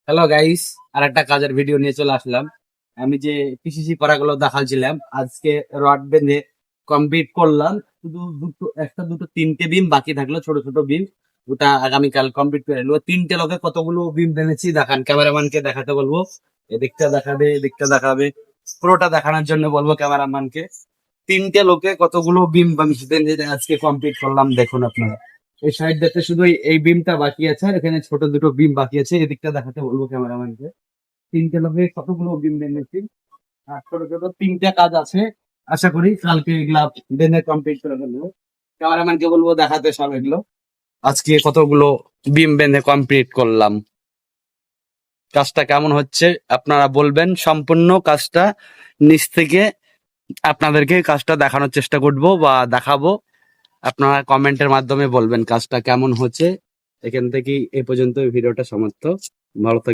Hello guys, আর একটা কাজের video নিয়ে চলে আসলাম। আমি যে পিসিসি করাগুলো দেখাচ্ছিলাম, আজকে রড বেঁধে কমপ্লিট করলাম। শুধু দুটো, একটা, দুটো, তিনটে বিম বাকি থাকলো, ছোট ছোট বিম। ওটা আগামীকাল কমপ্লিট করে নেবো। তিনটে লোকে কতগুলো বিম বেঁধেছি দেখান, ক্যামেরাম্যানকে দেখাতে বলবো। এদিকটা দেখাবে, এদিকটা দেখাবে, পুরোটা দেখানোর জন্য বলবো ক্যামেরাম্যানকে। তিনটে লোকে কতগুলো বিম বেঁধে আজকে কমপ্লিট করলাম দেখুন আপনারা। এই সাইড দেখতে শুধু এই বিমটা বাকি আছে, আর এখানে ছোট দুটো বিম বাকি আছে। এদিকটা দেখাতে বলবো ক্যামেরাম্যানকে। তিনটে লোকে কতগুলো বিম বেঁধেছি, আর ছোট ছোট তিনটা কাজ আছে। আশা করি কালকে এগুলা বেঁধে কমপ্লিট করে ফেলবো। ক্যামেরাম্যানকে বলবো দেখাতে সব এগুলো। আজকে কতগুলো বিম বেঁধে কমপ্লিট করলাম। কাজটা কেমন হচ্ছে আপনারা বলবেন। সম্পূর্ণ কাজটা নিচ থেকে আপনাদেরকে কাজটা দেখানোর চেষ্টা করবো বা দেখাবো। আপনারা কমেন্টের মাধ্যমে বলবেন কাজটা কেমন হচ্ছে। এখান থেকে এ পর্যন্ত ভিডিওটা সমাপ্ত। ভালো থাকবেন।